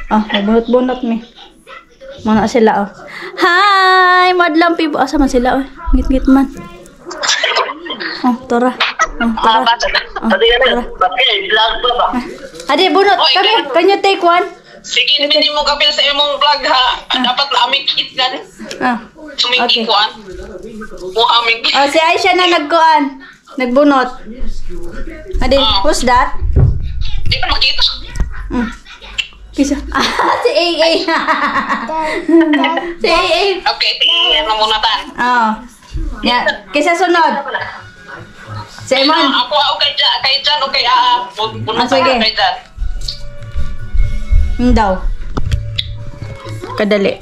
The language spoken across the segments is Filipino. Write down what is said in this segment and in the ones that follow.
Ah, bunot-bunot mi. Muna sila oh. Hi, madlang pibo. Asa man sila oh. Ngit-ngit man. Oh, tara. Oh, tara. Oh, tara. Ade, bunot. Kami, can you take one? Sige, hindi mo kapil sa imong vlog ha. Dapat maamikit yan. Ah. Sumingkit Okay. kuan. Muamikit. Oh, si Aisha na nagkuan. Nagbunot. Ade, who's that? Di pa makita. Kisa. Ah, si AA. Si AA. Okay, tingnan mo muna tan. Oh. Ya, kisa sunod. Si Iman. Ako kay Jan, okay puno sige. kay Jan. Daw. Kadali.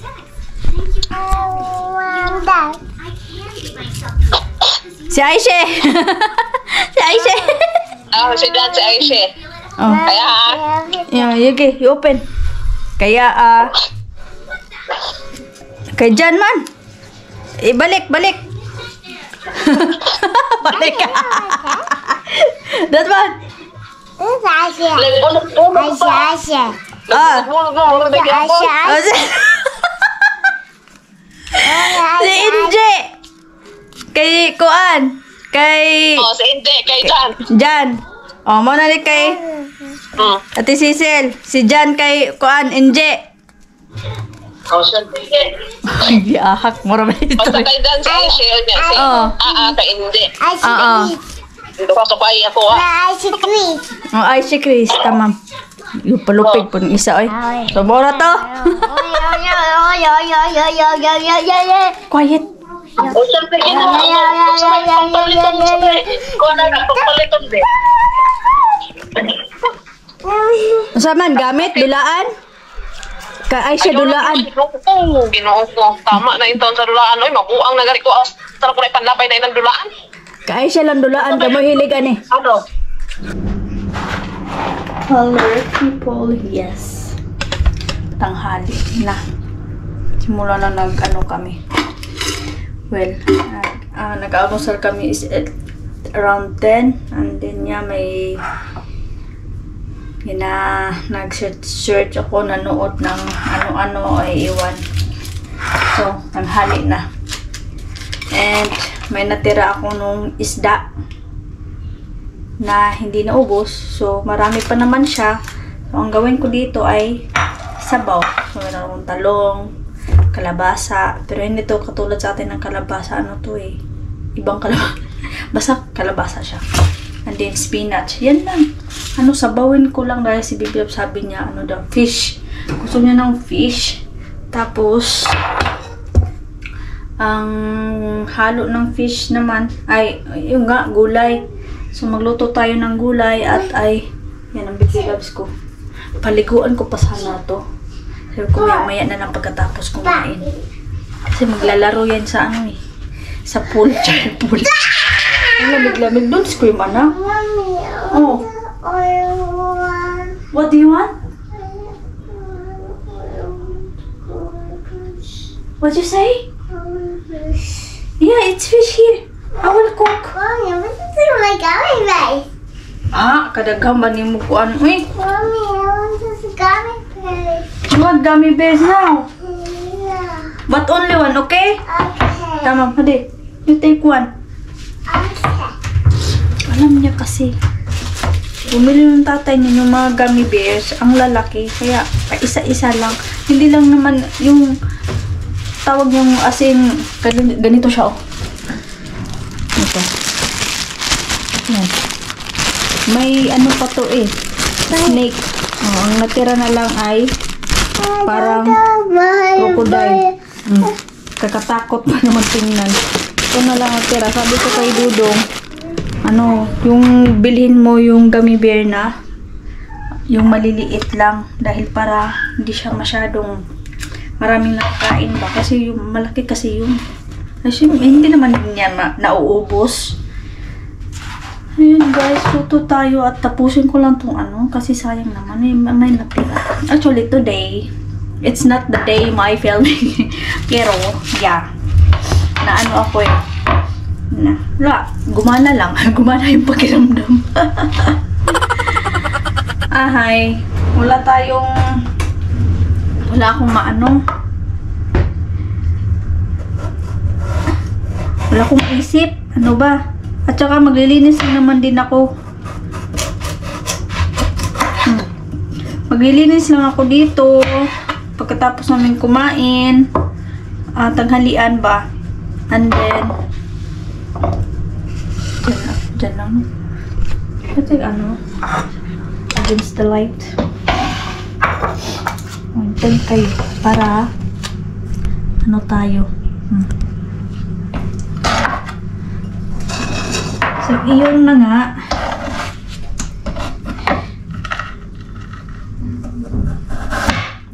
Si Aisha. Si Aisha. Si Jan, si Aisha. Oh. Kaya Okay, you open. Kaya kay Jan man. Balik. Balik ka. That one. Ah. Si Inje. Kay Kuan. Kay si Inde, kay Jan. Jan. Oh, mo na ni kay Ate Cecil. Si Jan kay Kuan, Inje. Sige. Ay, ahak mo rin ito. Basta kay Jan, si Aisha niya. Si kay Inde. Dito ka sa bahay ako Oh, ay si Chris. Tamam. Yung palupig po ng isa, oy. So, bora to. Quiet. Siyempre, pagpaliton din. Masaman, gamit, dulaan. Ay siya dulaan. Ginoo ko. Tama na yung taon sa dulaan. Oy, mabuang nagari ko. Sarap ko na ipanlapay na yung dulaan. Ay siya lang dulaan. Kamo hiligan eh. Ano? Color people, yes. Tanghali na. Simula na nag-ano kami. Well, nag-almusal kami is at around 10. And then may nag-search ako, nanood ng ano-ano ay iwan. So, tanghali na. And may natira ako nung isda na hindi naubos. So, marami pa naman siya. So, ang gawin ko dito ay sabaw. So, meron akong talong, kalabasa. Pero hindi to katulad sa atin ng kalabasa. Ano to eh? Ibang kalabasa. Basta kalabasa siya. And then spinach. Yan lang. Sabawin ko lang dahil si Bibi sabi niya, daw, fish. Gusto niya ng fish. Tapos, ang halo ng fish naman ay, yung nga, gulay. So, magluto tayo ng gulay at yan ang Bibi Loves ko. Paliguan ko pa sana to. Sabi ko, maya na lang pagkatapos kumain. Kasi maglalaro yan sa sa pool. Child pool. Ang lamig-lamig doon. Scream, anak. Oh. What do you want? What you say? Yeah, it's fish here. I will cook. Kadaghang ba ni mo kuan? Uy. Mommy, I want this gummy bear. You want gummy bears now? Yeah. But only one, okay? Okay. Tama, hadi. You take one. Okay. Alam niya kasi. Bumili ng tatay niya yung mga gummy bears. Ang lalaki. Kaya, isa-isa lang. Hindi lang naman yung tawag yung asin. Ganito siya, oh. Ito. Yan. May ano pa to eh. Snake. Oh, ang natira na lang ay parang crocodile. Kakatakot pa naman tingnan. Ito na lang natira. Sabi ko kay Dudong, yung bilhin mo yung gummy bear na yung maliliit lang dahil para hindi siya masyadong maraming nakakain ba. Kasi yung malaki kasi yung hindi naman niya nauubos. Ayun guys, luto tayo at tapusin ko lang tong kasi sayang naman may natira. Actually today, it's not the day my filming. Pero, yeah. Ako eh. Gumana lang. Gumana yung pakiramdam. Wala tayong Wala akong maano. Wala akong isip. Ano ba? At saka maglilinis naman din ako. Maglilinis lang ako dito. Pagkatapos namin kumain. Tanghalian ba? And then, dyan lang. Ito yung ano? Against the light. Dyan kayo. Para, ano tayo? So, iyon na nga.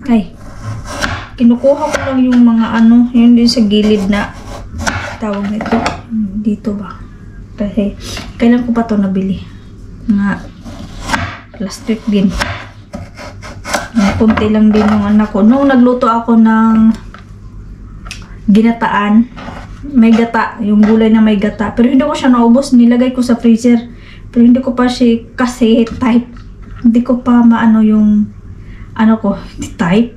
Okay. Kinukuha ko lang yung mga ano, yun din sa gilid na tawag nito. Dito ba? Kasi, kailan ko pa to nabili? Nga, plastic din. Kunti lang din yung anak ko. Nung nagluto ako ng ginataan, may gata, yung gulay na may gata. Pero hindi ko siya naubos, nilagay ko sa freezer. Pero hindi ko pa siya kasi type. Hindi ko pa maano yung ano ko, type.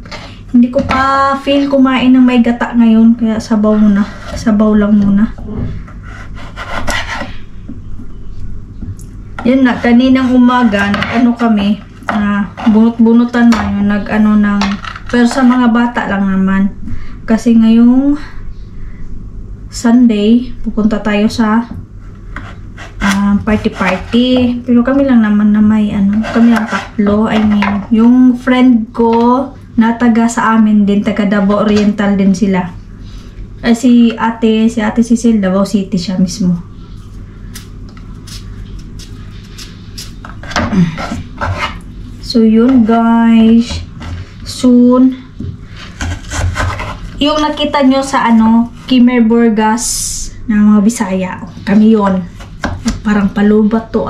Hindi ko pa feel kumain ng may gata ngayon. Kaya sabaw muna. Sabaw lang muna. Yan na, kaninang umaga, nag-ano kami, bunot-bunutan na yun, nag-ano ng, pero sa mga bata lang naman. Kasi ngayong Sunday, pupunta tayo sa party-party. Pero kami lang naman na may ano, kami lang tatlo. I mean, yung friend ko na taga sa amin din, taga Davao Oriental din sila. Si ate Cecil, Davao City siya mismo. So yun guys, soon yung nakita nyo sa ano, Kimer Burgas na mga Bisaya, kami yun. Parang palubat to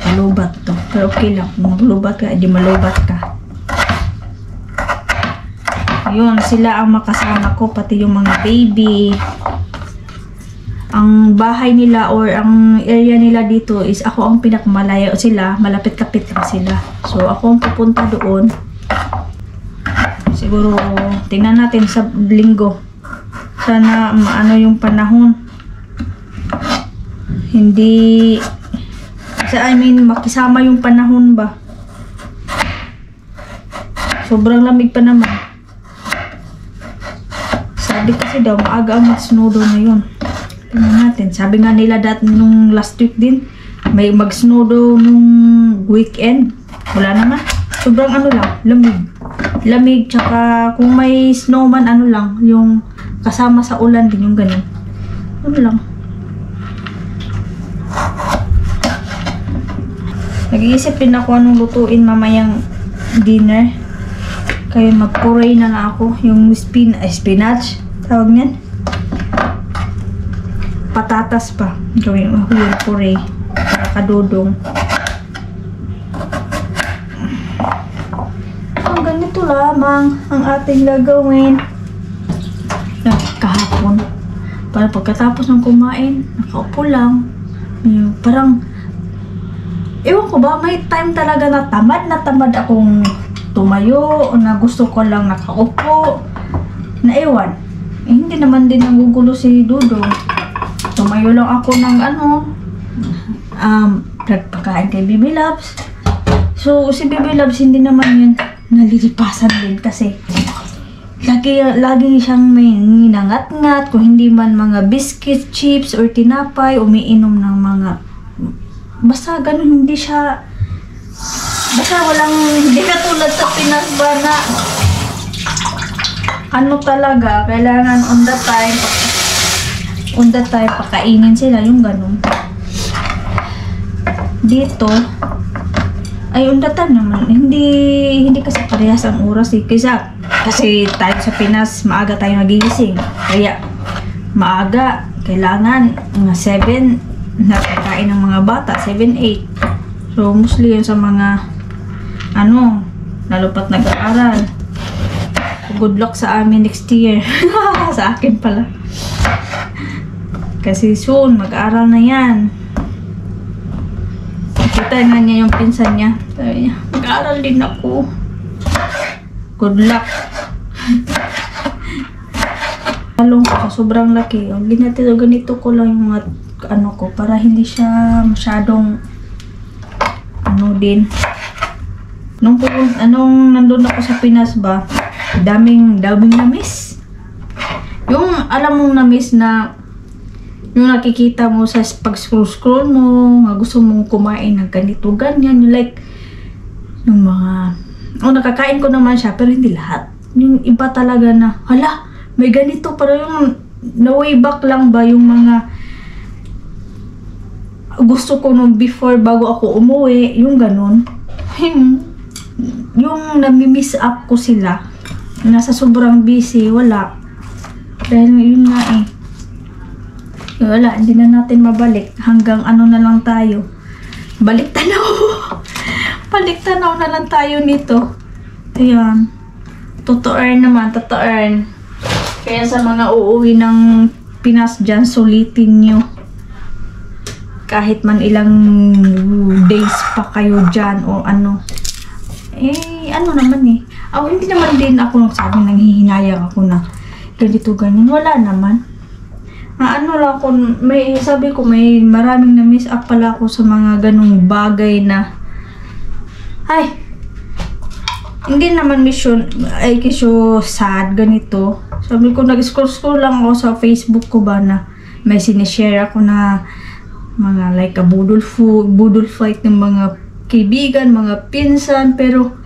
palubat to, pero okay lang kung maglubat ka, di malubat ka. Yun, sila ang makasama ko, pati yung mga baby. Ang bahay nila or ang area nila dito is ako ang pinakamalayo, sila malapit-lapit lang sila. So ako ang pupunta doon. Siguro tingnan natin sa linggo. Sana maano yung panahon. Hindi makisama yung panahon ba. Sobrang lamig pa naman. Sabi kasi daw maaga ang mag-snow daw ngayon. Tingnan natin. Sabi nga nila dati nung last week din, may mag-snow daw nung weekend. Wala naman. Sobrang ano lang, lamig. Lamig, tsaka kung may snowman, ano lang, yung kasama sa ulan din, yung ganun. Ano lang. Nag-iisip din ako anong lutuin mamayang dinner. Kaya mag-puree na nga ako. Yung spinach, tawag niyan. Patatas pa. Gawin ako yung puree. Para kadudong. Ganito lamang ang ating gagawin. Kahapon. Para pagkatapos ng kumain, nakaupo lang. Parang, ewan ko ba, may time talaga na tamad akong tumayo, na gusto ko lang nakaupo. Na ewan. Hindi naman din nagugulo si Dudong. Tumayo lang ako ng pagkain kay Baby Loves. So, si Baby Loves hindi naman yun nalilipasan din kasi lagi siyang may ninangat-ngat, kung hindi man mga biscuit, chips, or tinapay, umiinom ng mga basta ganun, hindi siya basta walang, hindi katulad sa Pinas ba na ano talaga, kailangan on the time pakainin sila, yung ganun. Dito ay on the time naman, hindi kasi parehas ang oras kasi tayo sa Pinas maaga tayo nagigising, kaya maaga kailangan mga 7 na pagkain ng mga bata, 7-8. So mostly yun sa mga lalo pat nag-aaral. Good luck sa amin next year. Sa akin pala, kasi soon mag-aaral na yan. Kita nga niya yung pinsan niya. Sabi niya, mag-aaral din ako. Good luck. Talong ko sa sobrang laki. Ang ganito ko lang yung mga ano ko para hindi siya masyadong ano din. Anong nandun ako sa Pinas ba? Daming na-miss. Yung alam mong na-miss na yung nakikita mo sa pag-scroll mo, nga gusto mong kumain ng ganito, ganyan. Yung like, yung mga, nakakain ko naman siya, pero hindi lahat. Yung iba talaga na, hala, may ganito, pero yung na-way back lang ba yung mga gusto ko nung before bago ako umuwi, yung ganun. Yung nami-miss up ko sila, nasa sobrang busy, wala. Dahil yun nga eh. Wala, hindi na natin mabalik. Hanggang ano na lang tayo. Balik tanaw. Balik tanaw na lang tayo nito. Ayan. Totoo naman, totoo. Kaya sa mga uuwi ng Pinas dyan, sulitin nyo. Kahit man ilang days pa kayo dyan o ano. Ano naman eh. Hindi naman din ako sabi nanghihinayang ako na ganito ganyan. Wala naman. Ano lang ako, sabi ko may maraming na-miss up pala ako sa mga ganung bagay na hindi naman kisyo sad ganito. Sabi ko nag-scroll lang ako sa Facebook ko ba na may sinishare ako na mga like a budol fight ng mga kaibigan, mga pinsan, pero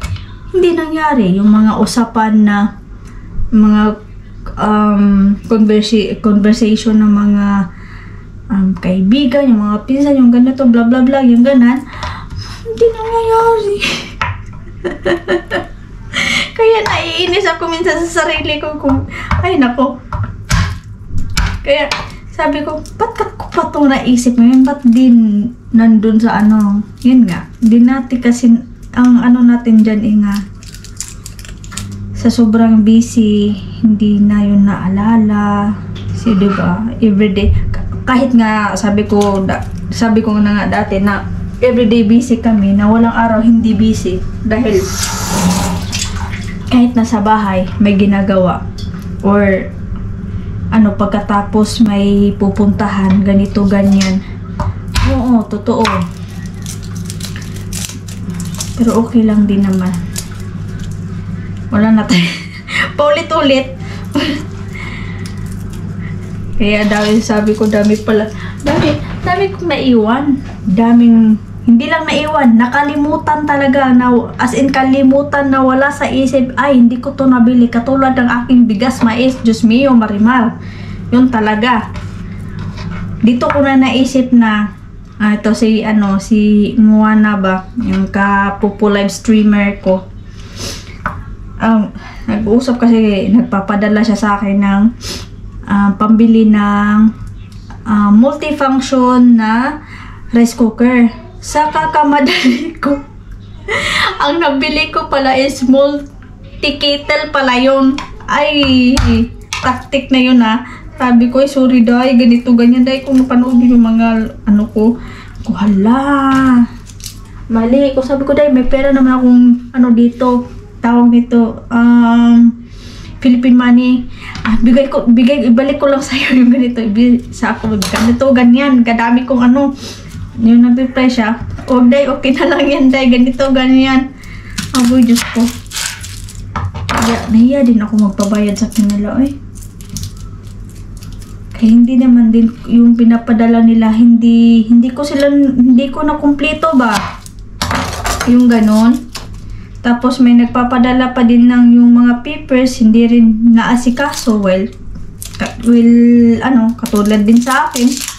hindi nangyari yung mga usapan na mga conversation ng mga kaibigan, yung mga pinsan, yung ganito, bla bla bla, yung ganan, hindi nangyayari. Kaya naiinis ako minsan sa sarili ko kung, ay nako. Kaya sabi ko, ba't ko pa ito naisip ngayon? Ba't din nandun sa ano? Yun nga, di natin kasi, ang ano natin dyan nga, sa sobrang busy, hindi na yun naalala. Kasi diba, everyday, kahit nga sabi ko na nga dati na everyday busy kami, na walang araw hindi busy. Dahil kahit nasa bahay, may ginagawa. Or ano, pagkatapos may pupuntahan, ganito, ganyan. Oo, totoo. Pero okay lang din naman. Wala na tayo. Paulit-ulit. Kaya sabi ko, dami pala. Dami kong naiwan. Hindi lang naiwan, nakalimutan talaga. As in, kalimutan na wala sa isip. Ay, hindi ko to nabili. Katulad ng aking bigas, mais, Diyos mio, Marimar. Yun talaga. Dito ko na naisip na, ito si Moana ba? Yung ka-pupo live streamer ko. Nag-uusap kasi, nagpapadala siya sa akin ng pambili ng multifunction na rice cooker. Sa kakamadali ko, ang nabili ko pala is multi-kettle pala yun. Ay, tactic na yun Sabi ko, sorry day, ganito, ganyan. Dahil kung napanood yung mga ano ko, hala. Mali. Sabi ko, day, may pera naman akong ano dito. Tawag nito, Philippine money. Ibalik ko lang sa'yo yung ganito. Sa ako, ganito, ganyan. Kadami kong ano. Yung nag-reply siya, day, okay na lang yan, day. Ganito, ganyan. Aboy, Diyos ko. Nahiya din ako magpabayad sa kanila, Kaya hindi naman din yung pinapadala nila, hindi ko na kumpleto ba? Yung ganon. Tapos may nagpapadala pa din ng yung mga papers, hindi rin naasikaso. Katulad din sa akin.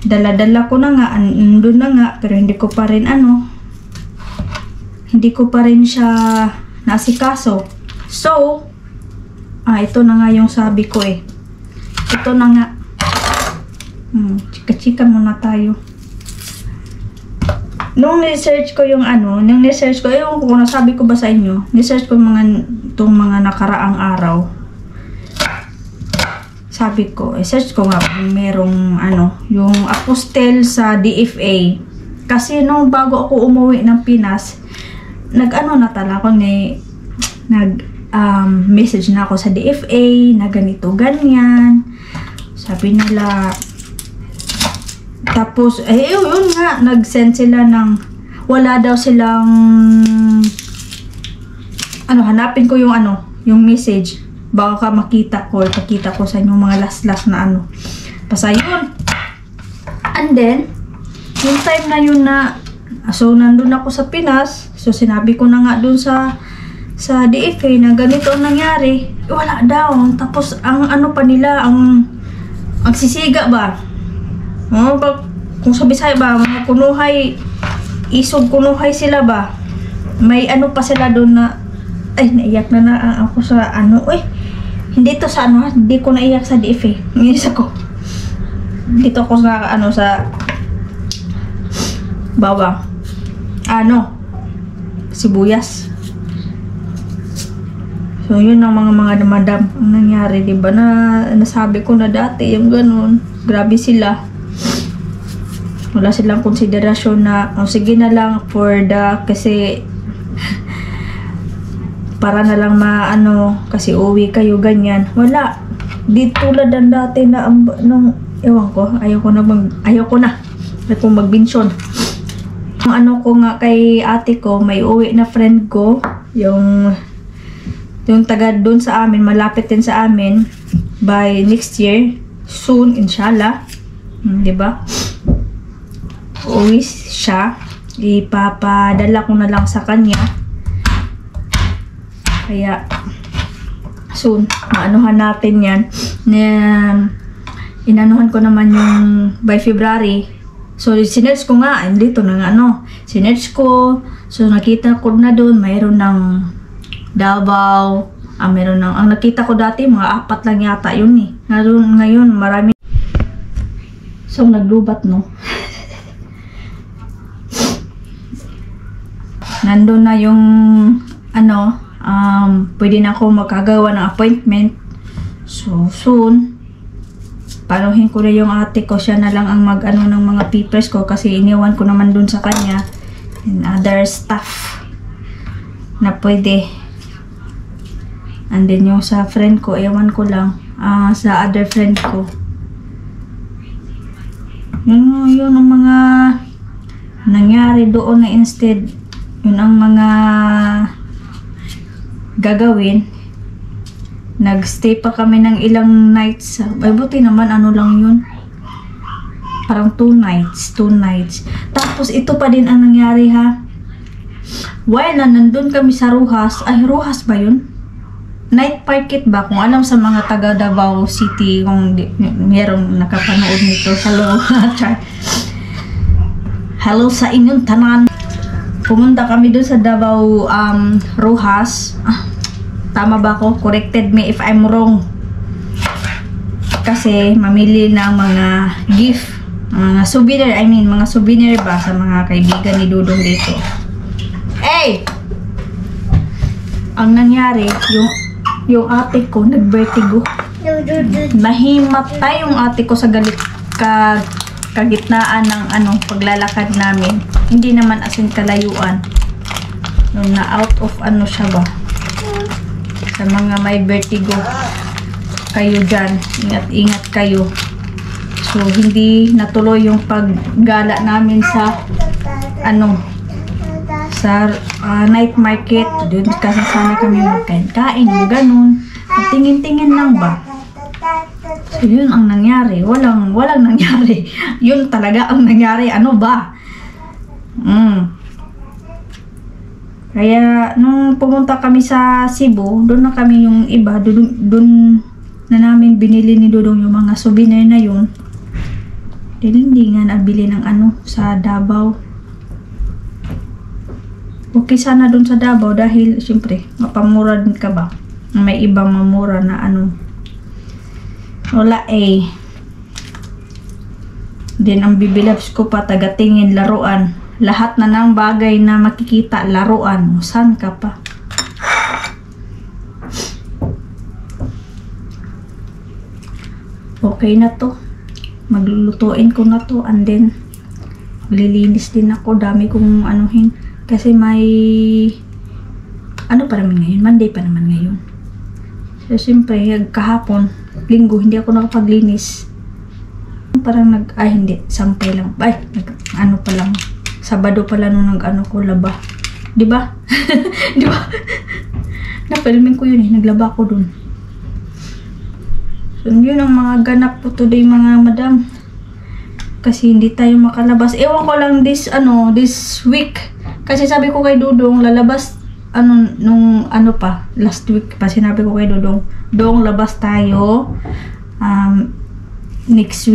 Dala-dala ko na nga, andun na nga, pero hindi ko pa rin siya naasikaso. So, ito na nga yung sabi ko Ito na nga. Chika-chika muna tayo. Nung research ko yung kung nasabi ko ba sa inyo, research ko itong mga nakaraang araw. Sabi ko, search ko nga merong yung apostel sa DFA. Kasi nung bago ako umuwi ng Pinas, nag-ano na tala ako message na ako sa DFA na ganito ganyan. Sabi nila, tapos yun nga, nag-send sila ng wala daw silang hanapin ko yung yung message, baka makita ko sa inyong mga last na basta yun. And then yung time na yun na so nandun ako sa Pinas, so sinabi ko na nga dun sa DFA na ganito ang nangyari, wala daw. Tapos ang pa nila, ang sisiga ba, kung sa Bisaya ba, mga kunuhay, isog kunuhay sila ba, may pa sila doon na, ay naiyak na ako sa hindi to sa hindi ko naiyak sa DFA, ngayon ko dito ako sa sa bawang sibuyas. So yun ang mga madam ang nangyari, diba, na nasabi ko na dati yung ganun. Grabe sila, wala silang konsiderasyon na sige na lang for kasi para na lang kasi uwi kayo ganyan. Wala, di tulad ng dati na ewan ko, ayaw ko na magbinson. Ang ko nga kay ate ko, may uwi na friend ko, yung taga doon sa amin, malapit din sa amin, by next year, soon, inshallah. Diba? Uwi siya. Ipapadala ko na lang sa kanya. Kaya, soon, maanuhan natin yan. Inanuhan ko naman yung by February. So, sinerge ko nga, dito na nga, sinerge ko. So, nakita ko na doon, mayroon ng Davao, meron ang nakita ko dati, mga 4 lang yata yun eh. Ngayon, marami. So, naglubat, nandun na yung, pwede na ako makagawa ng appointment. So, soon, panuhin ko na yung ate ko, siya na lang ang ng mga papers ko kasi iniwan ko naman dun sa kanya. And other stuff na pwede. And then yung sa friend ko, ewan ko lang, sa other friend ko. Yun ang mga nangyari doon na instead, yun ang mga gagawin. Nagstay pa kami ng ilang nights. Ay, buti naman, lang yun. Parang 2 nights. Tapos ito pa din ang nangyari, ha. While nandun kami sa Rojas, Rojas ba yun? Night market ba? Kung alam sa mga taga Davao City, kung mayroong nakapanood nito, hello. Hello sa inyong tanan. Pumunta kami doon sa Davao Rojas. Tama ba ako? Corrected me if I'm wrong. Kasi mamili ng mga gift, mga souvenir, mga souvenir ba sa mga kaibigan ni Dudong dito. Hey! Ang nangyari, yung ate ko nag-vertigo. Nahimatay yung ate ko sa kagitnaan ng paglalakad namin. Hindi naman asin kalayuan. Nung na out of siya ba. Sa mga may vertigo, kayo dyan, ingat kayo. So hindi natuloy yung paggala namin sa sa night market. Doon kasi sana kami magkain-kain, yung ganun. Tingin-tingin lang ba? So yun ang nangyari. Walang nangyari. Yun talaga ang nangyari. Ano ba? Kaya nung pumunta kami sa Cebu, doon na kami yung iba, doon na namin binili ni Dudong yung mga souvenir na yun. Dahil hindi nga nabili ng sa Davao. Okay sana doon sa Davao dahil siyempre mapamura din ka ba? May ibang mamura na wala Then ang bibilabs ko pa, tagatingin, laruan. Lahat na ng bagay na makikita, laruan. Saan ka pa? Okay na to. Maglulutuin ko na to. And then, maglilinis din ako. Dami kong anuhin. Kasi may ano pa naman ngayon? Monday pa naman ngayon. So, siyempre, kahapon, linggo, hindi ako nakapaglinis. Parang hindi, sampay lang. Ay, ano pa lang. Sabado pala nung nag-ano ko, laba. Diba? Diba? Na-filming ko yun eh, naglaba ko dun. So, yun ang mga ganap po today mga madam. Kasi hindi tayo makalabas. Ewan ko lang this week. Kasi sabi ko kay Dudong, lalabas, last week pa, sinabi ko kay Dudong, labas tayo, this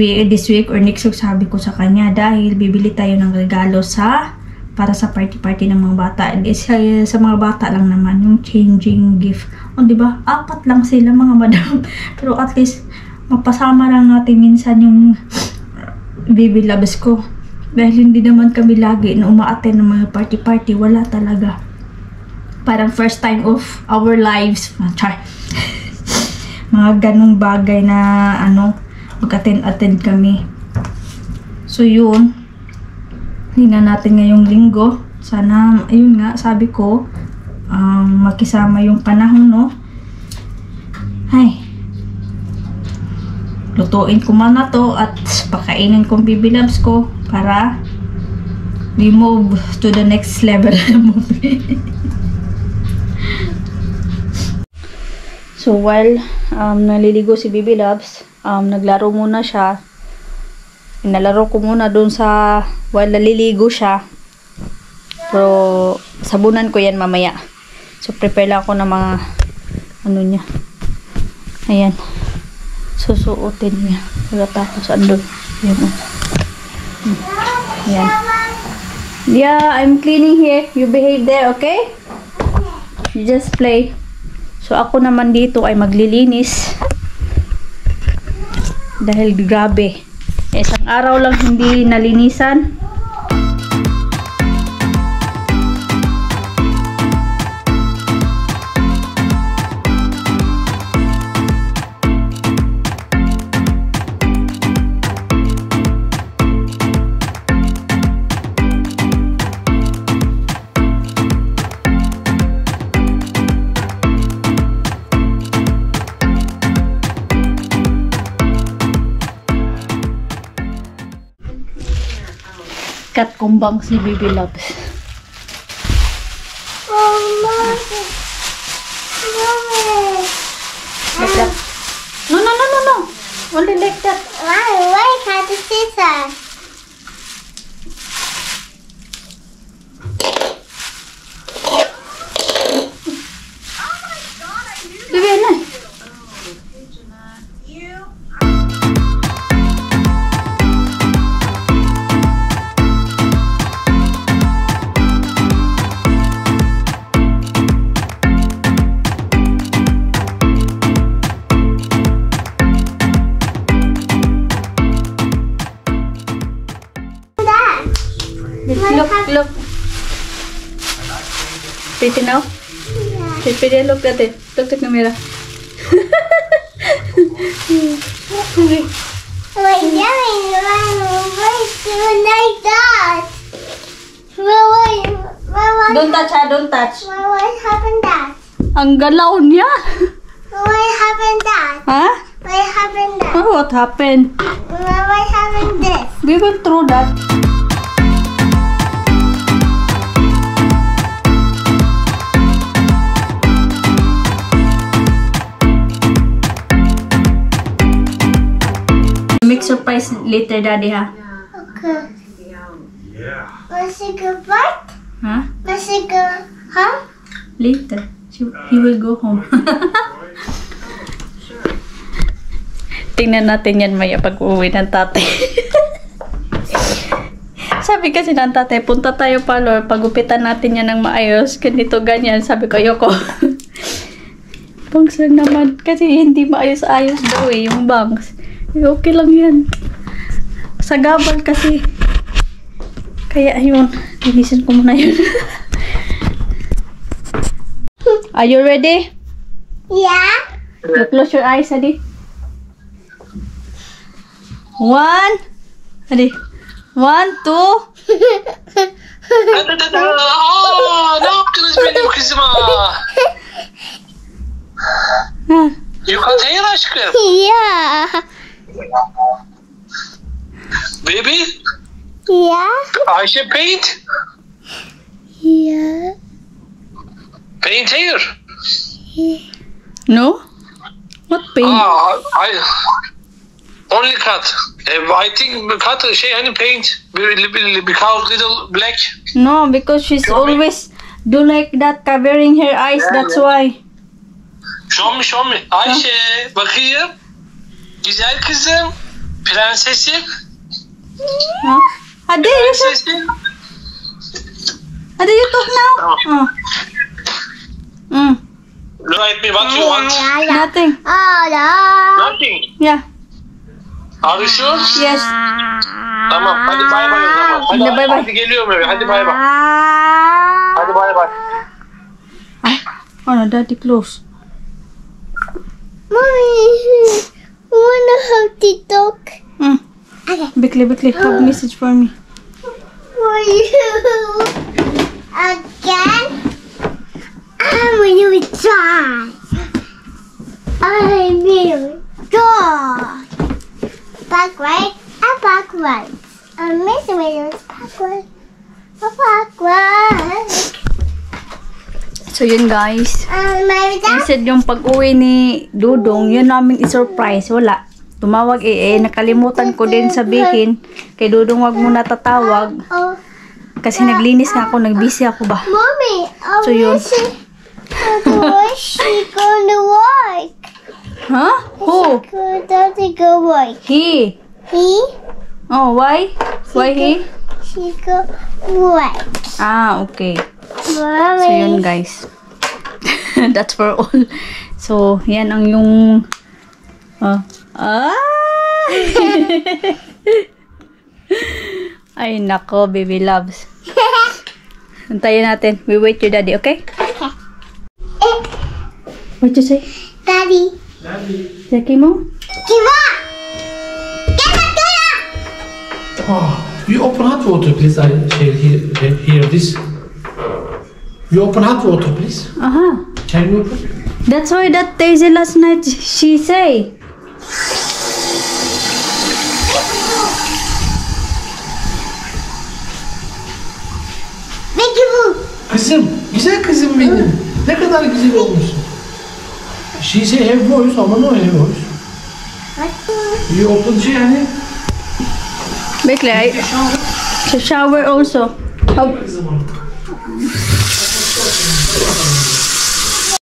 week or next week, sabi ko sa kanya, dahil bibili tayo ng regalo para sa party ng mga bata. And sa mga bata lang naman, yung changing gift. O, diba? 4 lang sila mga madam. Pero at least, mapasama lang natin minsan yung baby loves ko. Dahil hindi naman kami lagi na uma-attend ng mga party. Wala talaga. Parang first time of our lives. Mga ganong bagay na mag-attend kami. So yun. Tingnan natin ngayong linggo. Sana, ayun nga, sabi ko, makisama yung panahon, no? Ay. Lutuin ko man na to at pakainin kong baby loves ko para we move to the next level ng movie. So while naliligo si baby loves, naglaro muna siya. Inalaro ko muna dun sa while naliligo siya. Pero sabunan ko yan mamaya. So prepare lang ako ng mga niya. Ayan. Susuotin niya. Pagkatapos andun. Ayan. Ayan. Yeah, I'm cleaning here. You behave there, okay? You just play. So ako naman dito ay maglilinis. Dahil grabe. Isang araw lang hindi nalinisan. Kat kumbang si baby loves. Oh, Mommy. Like that. No. Only like that. Why can't you see that? Baby, na. Look. Pretty now? Yeah. It's pretty. Look at it. Look at the camera. Wait, Yummy, why do like that? Don't touch, ha? Don't touch. What happened that? Ang galaw niya. What happened that? Ha? What happened that? Oh, what happened? What happened this? We went through that. Make surprise later, Daddy, ha? Okay. Let's say goodbye. Huh? Let's say go home. Later. He will go home. Tingnan natin yan maya pag uwi ng tatay. Sabi kasi ng tatay, punta tayo parlor, pagupitan natin yan ng maayos, ganito, ganyan. Sabi ko, ayoko. Bangs lang naman. Kasi hindi maayos-ayos daw eh, yung bangs. Okay lang yan. Sagabal kasi. Kaya ayun, linisin ko muna yun. Are you ready? Yeah. You close your eyes, Adi. 1. Adi. 1, 2. Aa, ne yaptınız benim kızıma? Ha. You cut hair aşkım. Yeah. Baby, Yeah. Ayşe paint. Yeah. Paint hair. No? What paint? I only cut. I think cut şey hani paint because little black. No, because she's always do like that, covering her eyes. That's why. Show me. Ayşe bakayım. Güzel kızım. Prensesim. Huh? Hadi, you talk. Prensesim. Hadi, you talk now. Tamam. Mm. Look at me, what you want? Nothing. Oh no. Nothing. Yeah. Are you sure? Yes. Tamam, hadi bay bay o zaman. Hadi bay bay. Hadi geliyorum eve, hadi bay bay. Hadi bay bay. Oh no, daddy close. Mommy, wanna hug the dog? Mm. Bikli, have message for me. For you again? I'm gonna try. I will try. Backward, backward. I'm missing it. Backward, backward. So yun guys. My dad. Instead yung pag-uwi ni Dudong, yun namin i-surprise. Wala. Tumawag nakalimutan ko din sabihin kay Dudong wag muna tatawag. Oh, Kasi naglinis nga ako, nagbusy ako ba. Mommy, I'm So yun. missing. She gonna work. Huh? Who? Daddy go work. He. He? Oh, why? Why he? She go work. Ah, okay. Mommy. So yun guys. That's for all. So, yan ang yung Ay nako, baby loves. Antayin natin. We wait your daddy, okay? What you say? Daddy. Jackie mo? Give up! Get up, get up! Oh, you open hot water, please. I hear this. You open hot water, please. Aha. Can you open? That's why that Daisy last night she say. Make you move. Kızım, güzel kızım benim. Ne kadar güzel olmuşsun. She say have voice ama no have voice. You open şey hani. Bekle, to shower also. Kızım artık.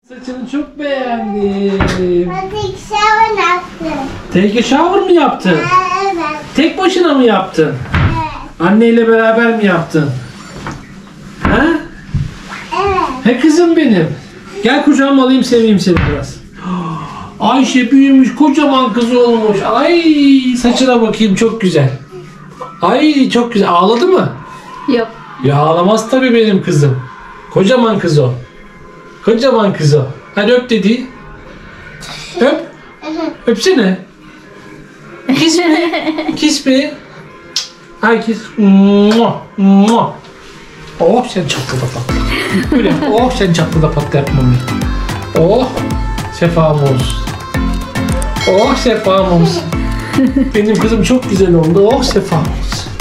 Saçını çok beğendim. I take shower after. Take a shower mı yaptın? Evet. Tek başına mı yaptın? Anneyle beraber mi yaptın? Ha? Evet. He kızım benim. Gel kucağıma alayım, seveyim seni biraz. Ayşe büyümüş, kocaman kız olmuş. Ay saçına bakayım, çok güzel. Ay çok güzel. Ağladı mı? Yok. Ya ağlamaz tabii benim kızım. Kocaman kız o. Kocaman kız o. Hadi öp dedi. Öp. Öpsene. Kiss mi? Kiss mi? Ay kiss. Mua, mua. Oh sen çatlı da patla. Böyle oh sen çatlı da patla yapmam ya. Oh sefam olsun. Oh sefam olsun. Benim kızım çok güzel oldu. Oh sefam olsun.